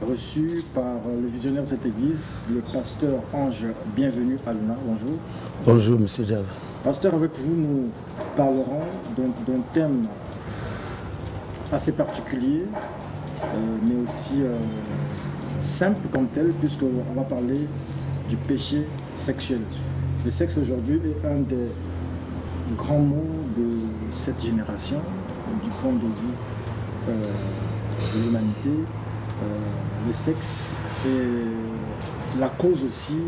reçu par le visionnaire de cette église, le pasteur Ange Bienvenu Aluna. Bonjour. Bonjour, Monsieur Jazz. Pasteur, avec vous, nous parlerons d'un thème assez particulier, mais aussi simple comme tel, puisqu'on va parler du péché sexuel. Le sexe aujourd'hui est un des grands mots de cette génération, du point de vue de l'humanité. Le sexe est la cause aussi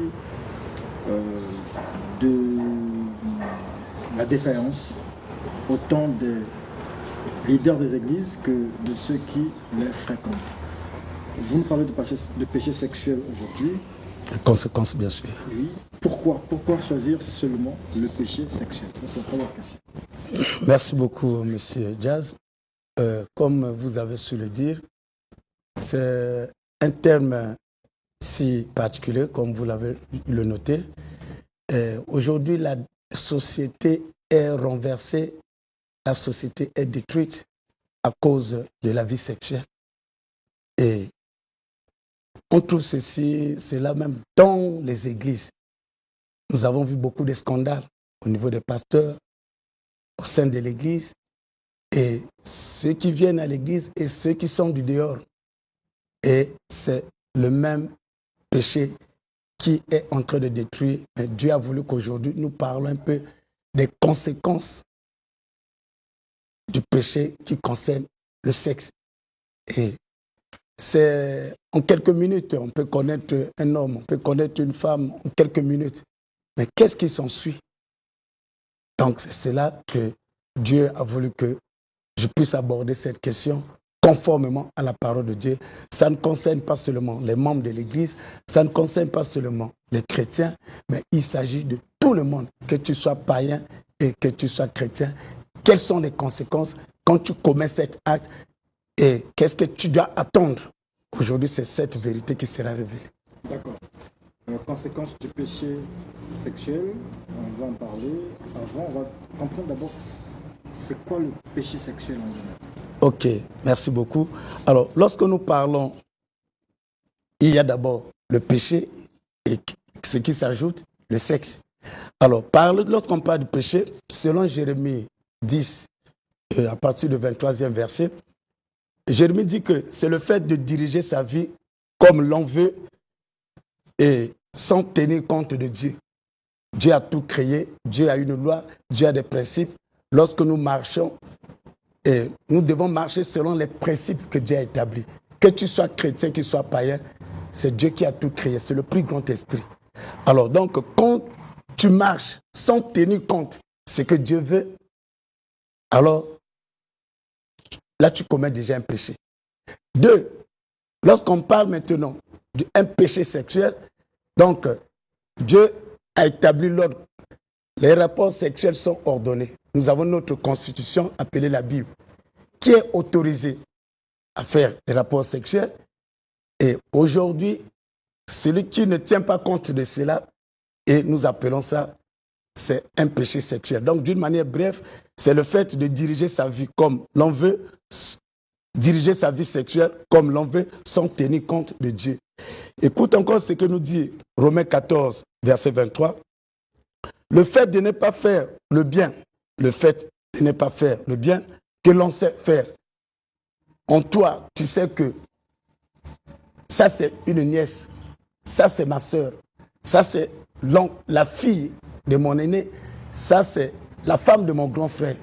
de la défaillance, autant des leaders des églises que de ceux qui les fréquentent. Vous nous parlez de péché sexuel aujourd'hui. Les conséquences, bien sûr. Oui. Pourquoi choisir seulement le péché sexuel? C'est la première question. Merci beaucoup, Monsieur Jazz. Comme vous avez su le dire, c'est un terme si particulier, comme vous l'avez le noté. Aujourd'hui, la société est renversée, la société est détruite à cause de la vie sexuelle. Et on trouve cela même dans les églises. Nous avons vu beaucoup de scandales au niveau des pasteurs, au sein de l'église, et ceux qui viennent à l'église et ceux qui sont du dehors. Et c'est le même péché qui est en train de détruire. Mais Dieu a voulu qu'aujourd'hui nous parlons un peu des conséquences du péché qui concerne le sexe. Et c'est en quelques minutes, on peut connaître un homme, on peut connaître une femme en quelques minutes. Mais qu'est-ce qui s'ensuit? Donc c'est cela que Dieu a voulu que je puisse aborder cette question conformément à la parole de Dieu. Ça ne concerne pas seulement les membres de l'Église, ça ne concerne pas seulement les chrétiens, mais il s'agit de tout le monde, que tu sois païen et que tu sois chrétien. Quelles sont les conséquences quand tu commets cet acte et qu'est-ce que tu dois attendre? Aujourd'hui, c'est cette vérité qui sera révélée. D'accord. Conséquences du péché sexuel, on va en parler. Avant, on va comprendre d'abord c'est quoi le péché sexuel en général. Ok, merci beaucoup. Alors, lorsque nous parlons, il y a d'abord le péché et ce qui s'ajoute, le sexe. Alors, lorsqu'on parle du péché, selon Jérémie 10, à partir du 23e verset, Jérémie dit que c'est le fait de diriger sa vie comme l'on veut et sans tenir compte de Dieu. Dieu a tout créé, Dieu a une loi, Dieu a des principes. Lorsque nous marchons, et nous devons marcher selon les principes que Dieu a établis. Que tu sois chrétien, que tu sois païen, c'est Dieu qui a tout créé, c'est le plus grand esprit. Alors donc, quand tu marches sans tenir compte de ce que Dieu veut, alors là tu commets déjà un péché. Deux, lorsqu'on parle maintenant d'un péché sexuel, donc Dieu a établi l'ordre. Les rapports sexuels sont ordonnés. Nous avons notre constitution appelée la Bible, qui est autorisée à faire des rapports sexuels. Et aujourd'hui, celui qui ne tient pas compte de cela, et nous appelons ça, c'est un péché sexuel. Donc, d'une manière brève, c'est le fait de diriger sa vie comme l'on veut, diriger sa vie sexuelle comme l'on veut, sans tenir compte de Dieu. Écoute encore ce que nous dit Romains 14, verset 23. Le fait de ne pas faire le bien, le fait de ne pas faire le bien que l'on sait faire. En toi, tu sais que ça c'est une nièce, ça c'est ma soeur, ça c'est la fille de mon aîné, ça c'est la femme de mon grand frère.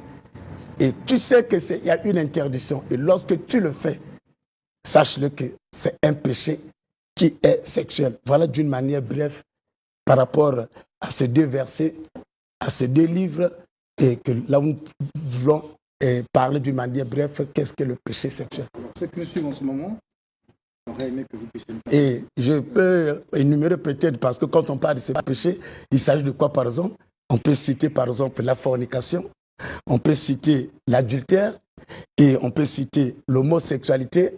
Et tu sais qu'il y a une interdiction. Et lorsque tu le fais, sache-le que c'est un péché qui est sexuel. Voilà d'une manière brève par rapport à ces deux versets, à ces deux livres, et que là nous voulons parler d'une manière brève, qu'est-ce que le péché sexuel. Alors, ceux qui nous suivent en ce moment, j'aurais aimé que vous puissiez nous parler. Et je peux énumérer peut-être, parce que quand on parle de ces péchés, il s'agit de quoi par exemple? On peut citer par exemple la fornication, on peut citer l'adultère, et on peut citer l'homosexualité,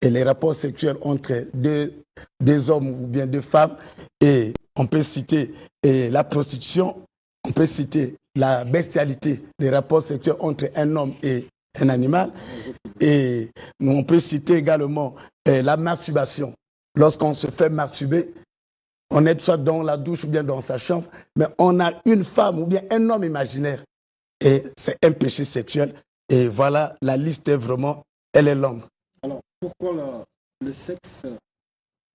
et les rapports sexuels entre deux hommes ou bien deux femmes, et on peut citer la prostitution, on peut citer la bestialité, les rapports sexuels entre un homme et un animal. Et on peut citer également la masturbation. Lorsqu'on se fait masturber, on est soit dans la douche ou bien dans sa chambre, mais on a une femme ou bien un homme imaginaire. Et c'est un péché sexuel. Et voilà, la liste est vraiment, elle est longue. Alors, pourquoi le sexe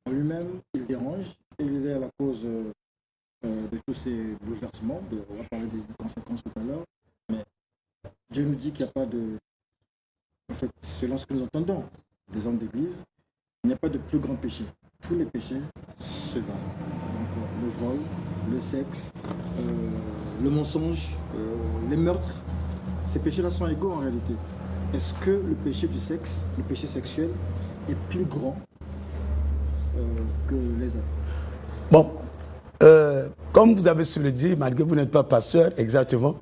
en lui-même, il dérange et il est à la cause de tous ces bouleversements. On va parler des conséquences tout à l'heure. Mais Dieu nous dit qu'il n'y a pas de... En fait, selon ce que nous entendons des hommes d'église, il n'y a pas de plus grand péché. Tous les péchés se valent. Donc, le vol, le sexe, le mensonge, les meurtres, ces péchés-là sont égaux en réalité. Est-ce que le péché du sexe, le péché sexuel, est plus grand que les autres? Bon, comme vous avez su le dire, malgré que vous n'êtes pas pasteur, exactement,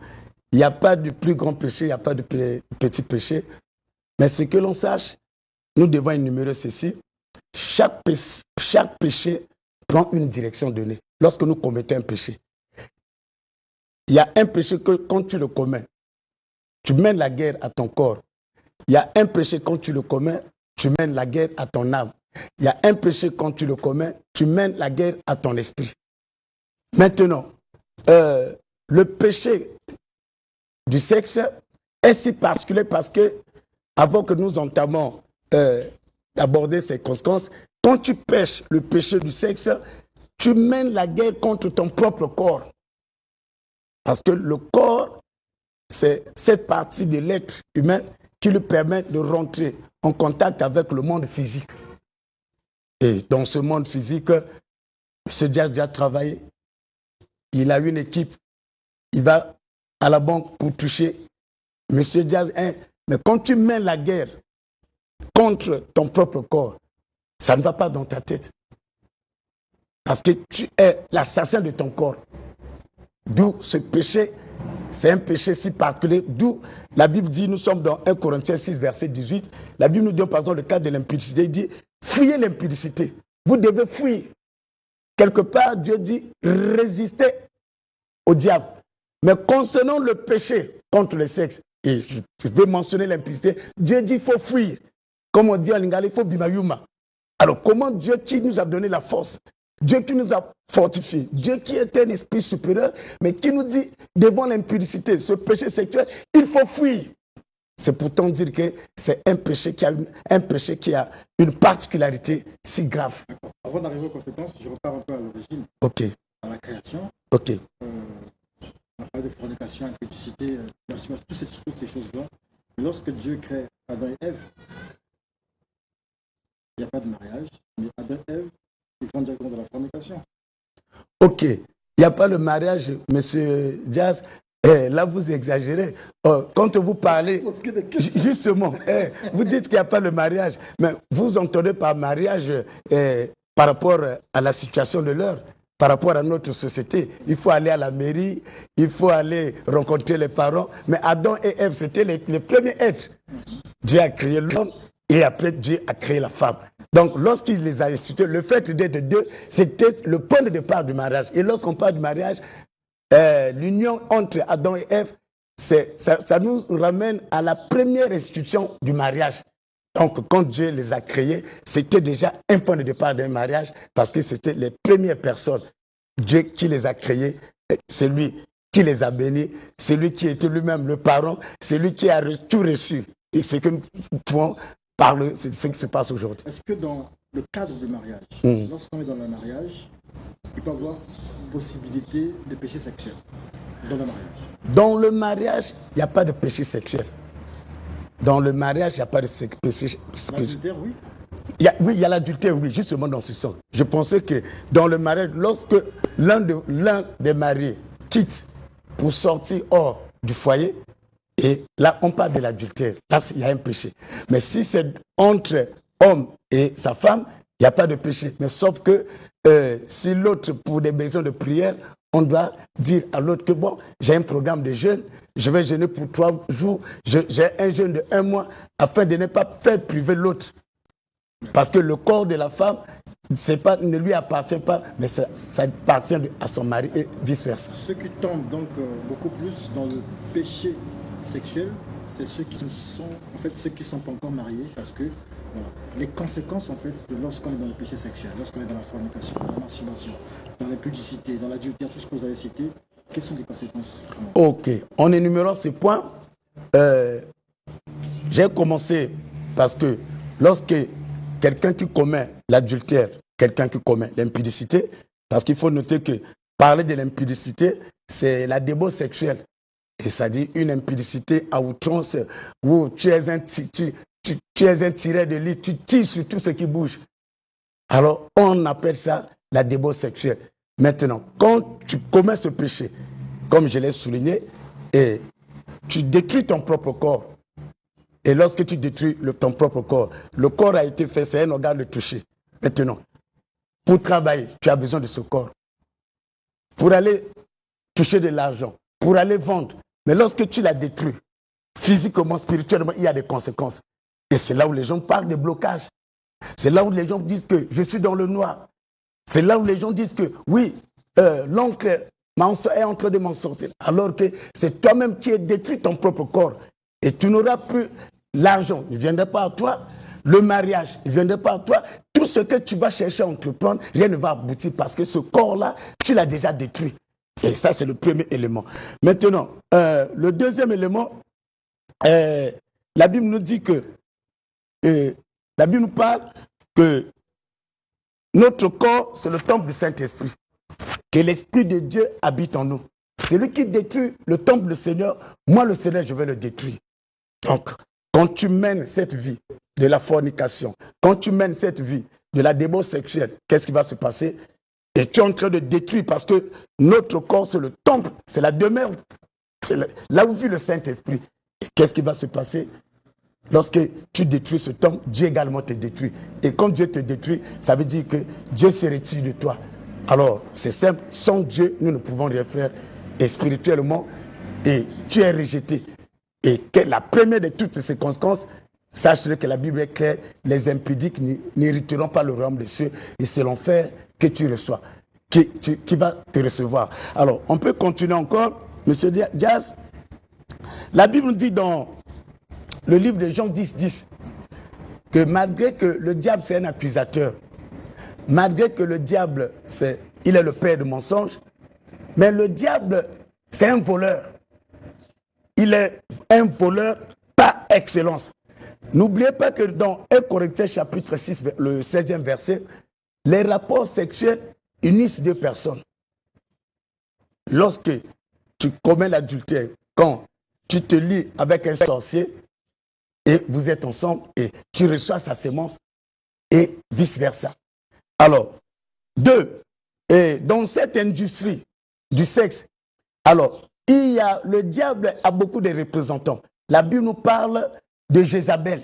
il n'y a pas de plus grand péché, il n'y a pas de petit péché. Mais ce que l'on sache, nous devons énumérer ceci. Chaque péché prend une direction donnée. Lorsque nous commettons un péché, il y a un péché que quand tu le commets, tu mènes la guerre à ton corps. Il y a un péché quand tu le commets, tu mènes la guerre à ton âme. Il y a un péché quand tu le commets, tu mènes la guerre à ton esprit. Maintenant, le péché du sexe est si particulier parce que, avant que nous entamons d'aborder ces conséquences, quand tu pêches le péché du sexe, tu mènes la guerre contre ton propre corps. Parce que le corps, c'est cette partie de l'être humain qui lui permet de rentrer en contact avec le monde physique. Et dans ce monde physique, M. Diaz a déjà travaillé. Il a une équipe. Il va à la banque pour toucher. M. Diaz, mais quand tu mènes la guerre contre ton propre corps, ça ne va pas dans ta tête. Parce que tu es l'assassin de ton corps. D'où ce péché, c'est un péché si particulier. D'où la Bible dit, nous sommes dans 1 Corinthiens 6, verset 18. La Bible nous dit, par exemple, le cas de l'impudicité, il dit, fuyez l'impudicité. Vous devez fuir. Quelque part, Dieu dit, résistez au diable. Mais concernant le péché contre le sexe, et je vais mentionner l'impudicité, Dieu dit, il faut fuir. Comme on dit en lingala, il faut bimayuma. Alors, comment Dieu qui nous a donné la force, Dieu qui nous a fortifiés, Dieu qui est un esprit supérieur, mais qui nous dit, devant l'impudicité, ce péché sexuel, il faut fuir. C'est pourtant dire que c'est un péché qui a une particularité si grave. Avant d'arriver aux conséquences, je repars un peu à l'origine. Ok. À la création. Ok. On a parlé de fornication, impudicité, toutes ces choses-là. Lorsque Dieu crée Adam et Ève, il n'y a pas de mariage, mais Adam et Ève, ils font directement de la fornication. Ok. Il n'y a pas le mariage, monsieur Diaz. Là, vous exagérez. Quand vous parlez, justement, vous dites qu'il n'y a pas le mariage, mais vous entendez par mariage par rapport à la situation de l'heure, par rapport à notre société. Il faut aller à la mairie, il faut aller rencontrer les parents. Mais Adam et Ève, c'était les premiers êtres. Dieu a créé l'homme et après Dieu a créé la femme. Donc, lorsqu'il les a institués, le fait d'être deux, c'était le point de départ du mariage. Et lorsqu'on parle du mariage, l'union entre Adam et Ève, ça nous ramène à la première institution du mariage. Donc, quand Dieu les a créés, c'était déjà un point de départ d'un mariage parce que c'était les premières personnes. Dieu qui les a créés, c'est lui qui les a bénis, c'est lui qui était lui-même le parent, c'est lui qui a tout reçu. Et c'est que nous pouvons parler, c'est ce qui se passe aujourd'hui. Est-ce que dans le cadre du mariage, lorsqu'on est dans le mariage, il peut y avoir possibilité de péché sexuel dans le mariage? Dans le mariage, il n'y a pas de péché sexuel. Dans le mariage, il n'y a pas de péché. L'adultère, oui. Il y a l'adultère, oui, justement dans ce sens. Je pensais que dans le mariage, lorsque l'un des mariés quitte pour sortir hors du foyer, et là, on parle de l'adultère. Là, il y a un péché. Mais si c'est entre homme et sa femme, il n'y a pas de péché. Mais sauf que si l'autre, pour des besoins de prière, on doit dire à l'autre que bon, j'ai un programme de jeûne, je vais jeûner pour 3 jours, j'ai un jeûne de 1 mois, afin de ne pas faire priver l'autre. Parce que le corps de la femme, ne lui appartient pas, mais ça appartient à son mari et vice-versa. Ceux qui tombent donc beaucoup plus dans le péché sexuel, c'est ceux qui sont, en fait, ceux qui sont pas encore mariés, parce que voilà, les conséquences, en fait, lorsqu'on est dans le péché sexuel, lorsqu'on est dans la fornication, dans la masturbation, dans l'impudicité, dans l'adultère, tout ce que vous avez cité, quelles sont les conséquences? Ok, en énumérant ces points, j'ai commencé parce que lorsque quelqu'un qui commet l'adultère, quelqu'un qui commet l'impudicité, parce qu'il faut noter que parler de l'impudicité, c'est la débauche sexuelle. Et ça dit une impudicité à outrance où tu es un tireur de lit, tu tires sur tout ce qui bouge. Alors, on appelle ça la débauche sexuelle. Maintenant, quand tu commets ce péché, comme je l'ai souligné, et tu détruis ton propre corps. Et lorsque tu détruis ton propre corps, le corps a été fait, c'est un organe de toucher. Maintenant, pour travailler, tu as besoin de ce corps. Pour aller toucher de l'argent, pour aller vendre. Mais lorsque tu l'as détruit, physiquement, spirituellement, il y a des conséquences. Et c'est là où les gens parlent de blocage. C'est là où les gens disent que je suis dans le noir. C'est là où les gens disent que oui, l'oncle est en train de m'ensorceler. Alors que c'est toi-même qui as détruit ton propre corps. Et tu n'auras plus l'argent, il ne viendra pas à toi. Le mariage, il ne viendra pas à toi. Tout ce que tu vas chercher à entreprendre, rien ne va aboutir parce que ce corps-là, tu l'as déjà détruit. Et ça, c'est le premier élément. Maintenant, le deuxième élément, la Bible nous dit que, la Bible nous parle que notre corps, c'est le temple du Saint-Esprit. Que l'Esprit de Dieu habite en nous. Celui qui détruit le temple du Seigneur, moi le Seigneur, je vais le détruire. Donc, quand tu mènes cette vie de la fornication, quand tu mènes cette vie de la débauche sexuelle, qu'est-ce qui va se passer? Et tu es en train de détruire parce que notre corps, c'est le temple, c'est la demeure. C'est là où vit le Saint-Esprit. Et qu'est-ce qui va se passer? Lorsque tu détruis ce temple, Dieu également te détruit. Et quand Dieu te détruit, ça veut dire que Dieu se retire de toi. Alors, c'est simple, sans Dieu, nous ne pouvons rien faire. Et spirituellement, et tu es rejeté. Et que la première de toutes ces conséquences, sache que la Bible est claire, les impudiques n'hériteront pas le royaume des cieux, et c'est l'enfer que tu reçois, qui va te recevoir. Alors, on peut continuer encore, Monsieur Diaz. La Bible nous dit dans le livre de Jean 10, que malgré que le diable c'est un accusateur, malgré que le diable il est le père de mensonges, mais le diable c'est un voleur. Il est un voleur par excellence. N'oubliez pas que dans 1 Corinthiens chapitre 6, le 16e verset, les rapports sexuels unissent deux personnes. Lorsque tu commets l'adultère, quand tu te lis avec un sorcier, et vous êtes ensemble, et tu reçois sa sémence, et vice-versa. Alors, et dans cette industrie du sexe, alors, le diable a beaucoup de représentants. La Bible nous parle de Jézabel.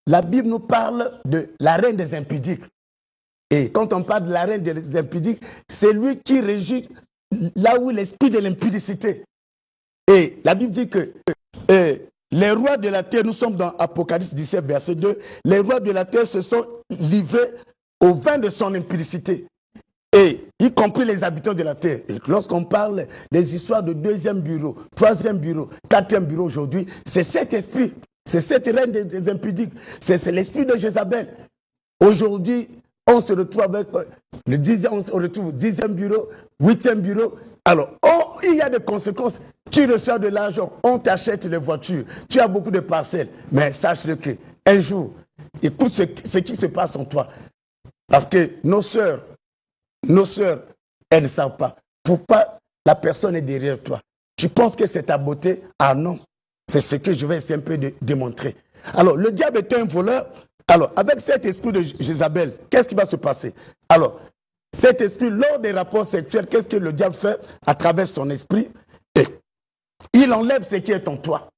La Bible nous parle de la reine des impudiques. Et quand on parle de la reine des impudiques, c'est lui qui régit là où l'esprit de l'impudicité. Et la Bible dit que les rois de la terre, nous sommes dans Apocalypse 17, verset 2, les rois de la terre se sont livrés au vin de son impudicité. Et y compris les habitants de la terre. Et lorsqu'on parle des histoires de deuxième bureau, troisième bureau, quatrième bureau aujourd'hui, c'est cet esprit, c'est cette reine des impudiques, c'est l'esprit de Jézabel. Aujourd'hui, on se retrouve avec on se retrouve 10e bureau, 8e bureau. Alors, il y a des conséquences. Tu reçois de l'argent, on t'achète les voitures, tu as beaucoup de parcelles. Mais sache-le qu'un jour, écoute ce qui se passe en toi. Parce que nos sœurs, elles ne savent pas. Pourquoi la personne est derrière toi? Tu penses que c'est ta beauté? Ah non, c'est ce que je vais essayer un peu de démontrer. Alors, le diable est un voleur. Alors, avec cet esprit de Jézabel, qu'est-ce qui va se passer? Alors, cet esprit, lors des rapports sexuels, qu'est-ce que le diable fait à travers son esprit? Et il enlève ce qui est en toi.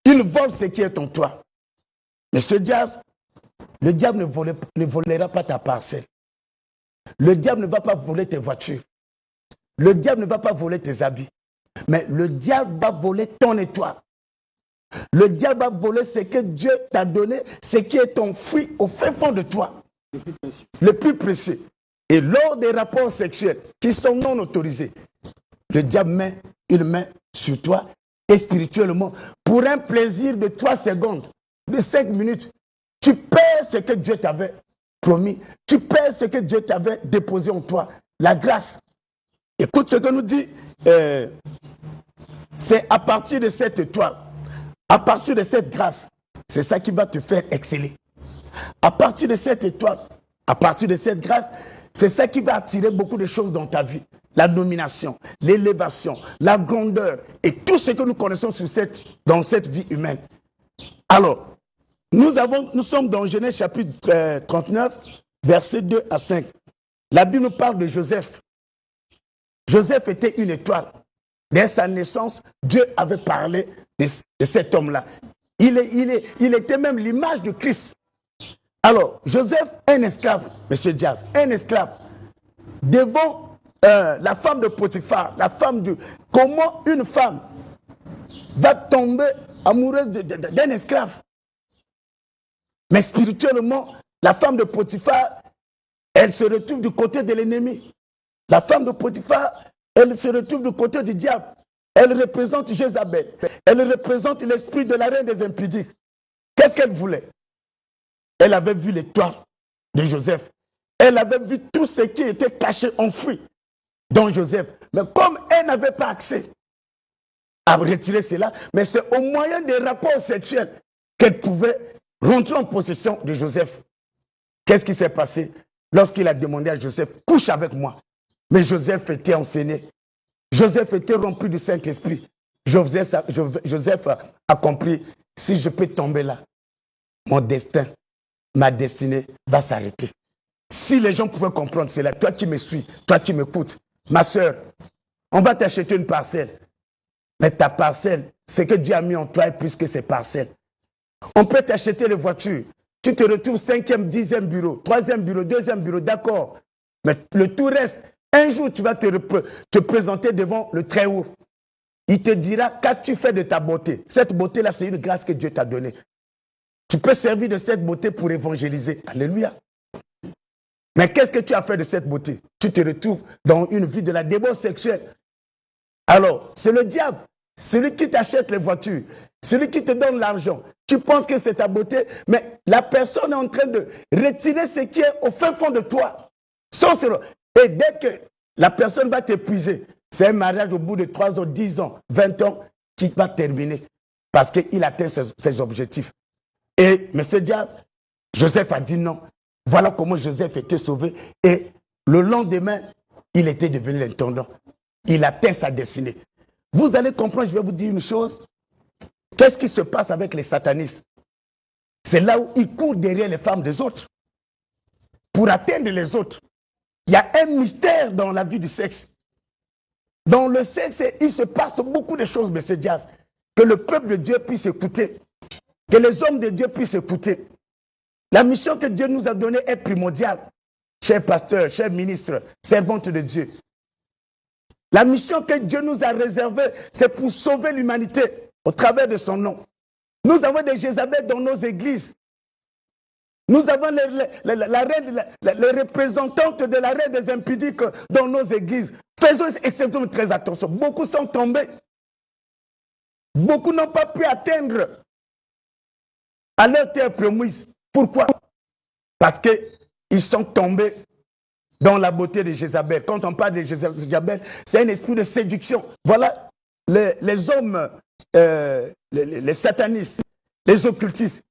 Il vole ce qui est en toi. Monsieur Diaz, le diable ne volera pas ta parcelle. Le diable ne va pas voler tes voitures. Le diable ne va pas voler tes habits. Mais le diable va voler ton étoile. Le diable va voler ce que Dieu t'a donné, ce qui est ton fruit au fin fond de toi. Le plus précieux. Et lors des rapports sexuels qui sont non autorisés, le diable met sur toi et spirituellement, pour un plaisir de 3 secondes, de 5 minutes, tu perds ce que Dieu t'avait promis. Tu perds ce que Dieu t'avait déposé en toi. La grâce. Écoute ce que nous dit. C'est à partir de cette étoile, à partir de cette grâce, c'est ça qui va te faire exceller. À partir de cette étoile, à partir de cette grâce, c'est ça qui va attirer beaucoup de choses dans ta vie. La nomination, l'élévation, la grandeur et tout ce que nous connaissons dans cette vie humaine. Alors, nous sommes dans Genèse chapitre 39, versets 2 à 5. La Bible nous parle de Joseph. Joseph était une étoile. Dès sa naissance, Dieu avait parlé de cet homme-là. Il était même l'image de Christ. Alors, Joseph, un esclave, M. Diaz, un esclave, devant la femme de Potiphar, la femme de... Comment une femme va tomber amoureuse d'un esclave? Mais spirituellement, la femme de Potiphar, elle se retrouve du côté de l'ennemi. La femme de Potiphar, elle se retrouve du côté du diable. Elle représente Jézabel. Elle représente l'esprit de la reine des impudiques. Qu'est-ce qu'elle voulait? Elle avait vu l'étoile de Joseph. Elle avait vu tout ce qui était caché, enfoui dans Joseph. Mais comme elle n'avait pas accès à retirer cela, mais c'est au moyen des rapports sexuels qu'elle pouvait rentrer en possession de Joseph. Qu'est-ce qui s'est passé? Lorsqu'il a demandé à Joseph, couche avec moi. Mais Joseph était enseigné. Joseph était rempli du Saint-Esprit. Joseph a compris, si je peux tomber là, mon destin, ma destinée va s'arrêter. Si les gens pouvaient comprendre cela, toi qui me suis, toi qui m'écoutes, ma soeur, on va t'acheter une parcelle. Mais ta parcelle, ce que Dieu a mis en toi est plus que ces parcelles. On peut t'acheter les voitures. Tu te retrouves 5e, 10e bureau, 3e bureau, 2e bureau, d'accord. Mais le tout reste. Un jour, tu vas te présenter devant le Très-Haut. Il te dira, qu'as-tu fait de ta beauté? Cette beauté-là, c'est une grâce que Dieu t'a donnée. Tu peux servir de cette beauté pour évangéliser. Alléluia. Mais qu'est-ce que tu as fait de cette beauté? Tu te retrouves dans une vie de la débauche sexuelle. Alors, c'est le diable. Celui qui t'achète les voitures, celui qui te donne l'argent. Tu penses que c'est ta beauté, mais la personne est en train de retirer ce qui est au fin fond de toi. Et dès que la personne va t'épuiser, c'est un mariage au bout de 3 ans, 10 ans, 20 ans qui va terminer parce qu'il atteint ses objectifs. Et M. Diaz, Joseph a dit non. Voilà comment Joseph était sauvé. Et le lendemain, il était devenu l'intendant. Il atteint sa destinée. Vous allez comprendre, je vais vous dire une chose. Qu'est-ce qui se passe avec les satanistes? C'est là où ils courent derrière les femmes des autres pour atteindre les autres. Il y a un mystère dans la vie du sexe. Dans le sexe, il se passe beaucoup de choses, M. Diaz. Que le peuple de Dieu puisse écouter. Que les hommes de Dieu puissent écouter. La mission que Dieu nous a donnée est primordiale. Chers pasteurs, chers ministres, servantes de Dieu. La mission que Dieu nous a réservée, c'est pour sauver l'humanité au travers de son nom. Nous avons des Jézabel dans nos églises. Nous avons les représentantes de la reine des impudiques dans nos églises. Faisons exception, très attention. Beaucoup sont tombés. Beaucoup n'ont pas pu atteindre à leur terre promise. Pourquoi? Parce qu'ils sont tombés dans la beauté de Jézabel. Quand on parle de Jézabel, c'est un esprit de séduction. Voilà les hommes, les satanistes, les occultistes.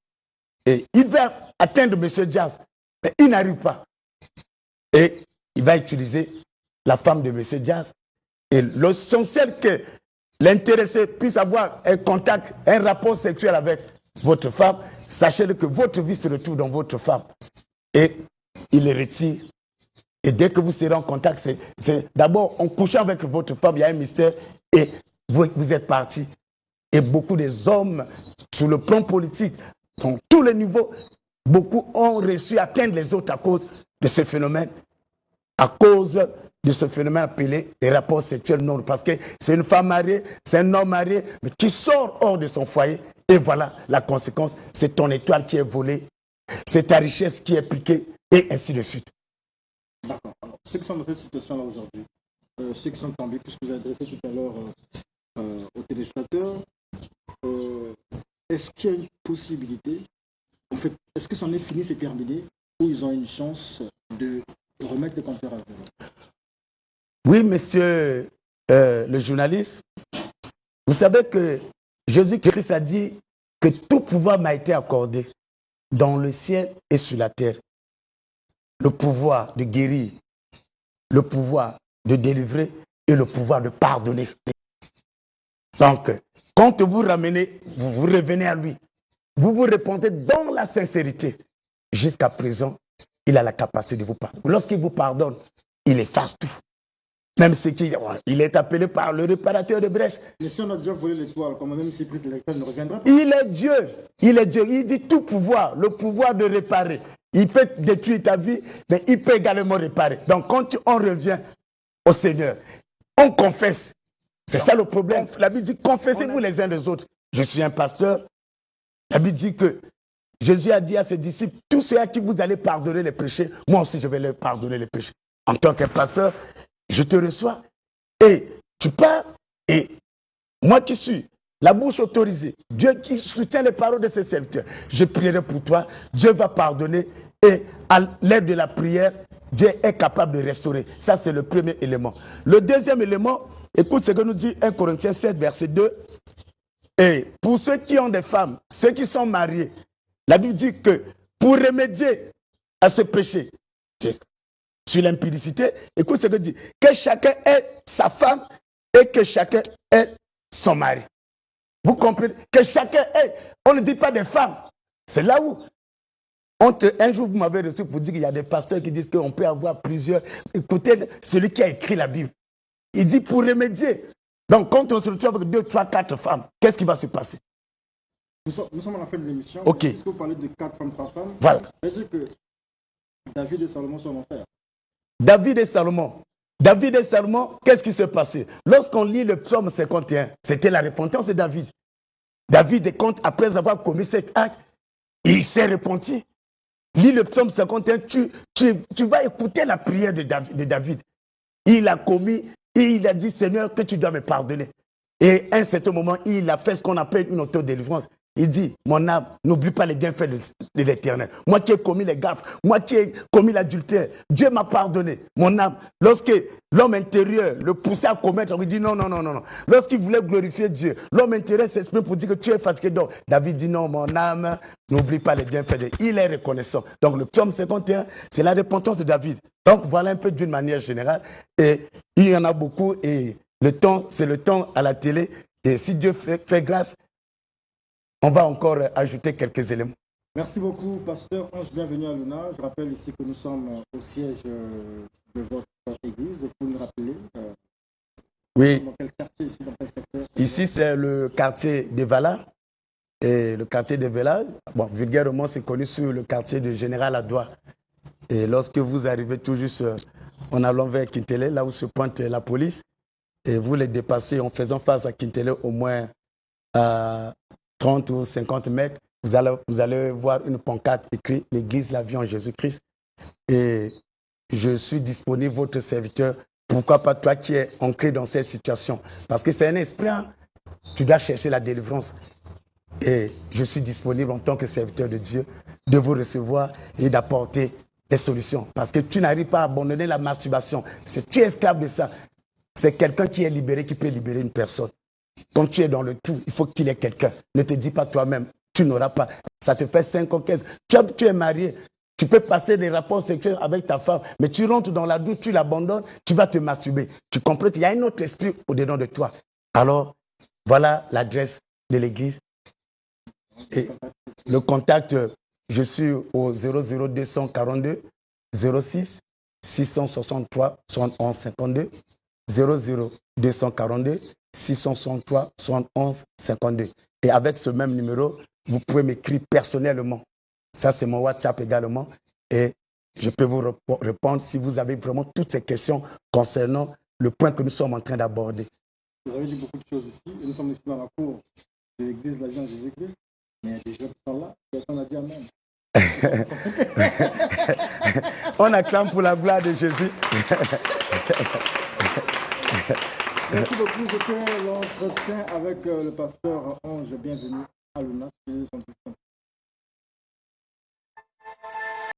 Et il va atteindre M. Diaz, mais il n'arrive pas. Et il va utiliser la femme de M. Diaz. Et l'essentiel que l'intéressé puisse avoir un contact, un rapport sexuel avec votre femme, sachez que votre vie se retrouve dans votre femme. Et il les retire. Et dès que vous serez en contact, c'est d'abord en couchant avec votre femme, il y a un mystère et vous êtes parti. Et beaucoup des hommes, sur le plan politique, dans tous les niveaux, beaucoup ont réussi à atteindre les autres à cause de ce phénomène. À cause de ce phénomène appelé les rapports sexuels non. Parce que c'est une femme mariée, c'est un homme marié, mais qui sort hors de son foyer. Et voilà la conséquence, c'est ton étoile qui est volée, c'est ta richesse qui est piquée, et ainsi de suite. D'accord. Alors, ceux qui sont dans cette situation-là aujourd'hui, ceux qui sont tombés, puisque vous avez adressé tout à l'heure aux téléspectateurs, est-ce qu'il y a une possibilité, en fait, est-ce que c'en est fini, c'est terminé, ou ils ont une chance de remettre les compteurs à zéro? Oui, monsieur le journaliste, vous savez que Jésus-Christ a dit que tout pouvoir m'a été accordé dans le ciel et sur la terre. Le pouvoir de guérir, le pouvoir de délivrer et le pouvoir de pardonner. Donc, quand vous ramenez, vous revenez à lui, vous vous répondez dans la sincérité. Jusqu'à présent, il a la capacité de vous pardonner. Lorsqu'il vous pardonne, il efface tout. Même ce qui il est appelé par le réparateur de brèche. Mais si on a déjà volé l'étoile, comme même si Christ l'étoile ne reviendra pas. Il est Dieu. Il est Dieu. Il dit tout pouvoir, le pouvoir de réparer. Il peut détruire ta vie, mais il peut également réparer. Donc, quand on revient au Seigneur, on confesse. C'est ça le problème. La Bible dit, confessez-vous les uns des autres. Je suis un pasteur. La Bible dit que Jésus a dit à ses disciples, tous ceux à qui vous allez pardonner les péchés, moi aussi je vais leur pardonner les péchés. En tant que pasteur, je te reçois et tu pars et moi qui suis la bouche autorisée, Dieu qui soutient les paroles de ses serviteurs, je prierai pour toi, Dieu va pardonner et à l'aide de la prière, Dieu est capable de restaurer. Ça, c'est le premier élément. Le deuxième élément, écoute ce que nous dit 1 Corinthiens 7, verset 2. Et pour ceux qui ont des femmes, ceux qui sont mariés, la Bible dit que pour remédier à ce péché, sur l'impudicité, écoute ce que dit, que chacun ait sa femme et que chacun ait son mari. Vous comprenez? Que chacun ait, on ne dit pas des femmes. C'est là où, un jour vous m'avez reçu pour dire qu'il y a des pasteurs qui disent qu'on peut avoir plusieurs. Écoutez, celui qui a écrit la Bible, il dit pour remédier. Donc quand on se retrouve avec 2, 3, 4 femmes, qu'est-ce qui va se passer? Nous sommes à la fin de l'émission. Ok. Est-ce que vous parlez de 4 femmes, 3 femmes? Voilà. Ça veut dire que David et Salomon sont en enfer. David et Salomon, qu'est-ce qui s'est passé? Lorsqu'on lit le psaume 51, c'était la repentance de David. David, après avoir commis cet acte, il s'est repenti. Lis le psaume 51, tu vas écouter la prière de David. Il a commis, et il a dit, Seigneur, que tu dois me pardonner. Et à un certain moment, il a fait ce qu'on appelle une autodélivrance. Il dit, mon âme, n'oublie pas les bienfaits de l'Éternel. Moi qui ai commis les gaffes, moi qui ai commis l'adultère, Dieu m'a pardonné. Mon âme, lorsque l'homme intérieur le poussait à commettre, il dit non. Lorsqu'il voulait glorifier Dieu, l'homme intérieur s'exprime pour dire que tu es fatigué. Donc, David dit non, mon âme, n'oublie pas les bienfaits. Il est reconnaissant. Donc, le psaume 51, c'est la repentance de David. Donc, voilà un peu d'une manière générale. Et il y en a beaucoup. Et le temps, c'est le temps à la télé. Et si Dieu fait grâce, on va encore ajouter quelques éléments. Merci beaucoup, pasteur Ange. Bienvenue à Luna. Je rappelle ici que nous sommes au siège de votre église. Vous pouvez nous rappeler oui. Dans quel quartier ici, dans quel secteur? Ici, c'est le quartier de Vala. Et le quartier de Vala, bon, vulgairement, c'est connu sur le quartier de Général Adoua. Et lorsque vous arrivez tout juste en allant vers Kintele, là où se pointe la police, et vous les dépassez en faisant face à Kintele au moins à 30 ou 50 mètres, vous allez voir une pancarte écrite « L'Église la vie en Jésus-Christ ». Et je suis disponible, votre serviteur. Pourquoi pas toi qui es ancré dans cette situation? Parce que c'est un esprit, hein? Tu dois chercher la délivrance. Et je suis disponible en tant que serviteur de Dieu de vous recevoir et d'apporter des solutions. Parce que tu n'arrives pas à abandonner la masturbation. Tu es esclave de ça. C'est quelqu'un qui est libéré qui peut libérer une personne. Quand tu es dans le tout, il faut qu'il y ait quelqu'un. Ne te dis pas toi-même, tu n'auras pas. Ça te fait 5 ans, 15. Tu es marié, tu peux passer des rapports sexuels avec ta femme, mais tu rentres dans la douche, tu l'abandonnes, tu vas te masturber. Tu comprends qu'il y a un autre esprit au-dedans de toi. Alors, voilà l'adresse de l'église. Et le contact, je suis au 00242 06 663 71 52 00242 663 71 52. Et avec ce même numéro, vous pouvez m'écrire personnellement. Ça, c'est mon WhatsApp également. Et je peux vous répondre si vous avez vraiment toutes ces questions concernant le point que nous sommes en train d'aborder. Vous avez dit beaucoup de choses ici. Et nous sommes ici dans la cour de l'église de la Vie en Jésus-Christ. Mais il y a des gens qui sont là. Personne n'a dit amen. On acclame pour la gloire de Jésus. Merci beaucoup. C'était l'entretien avec le pasteur Ange. Bienvenue à l'UNAS.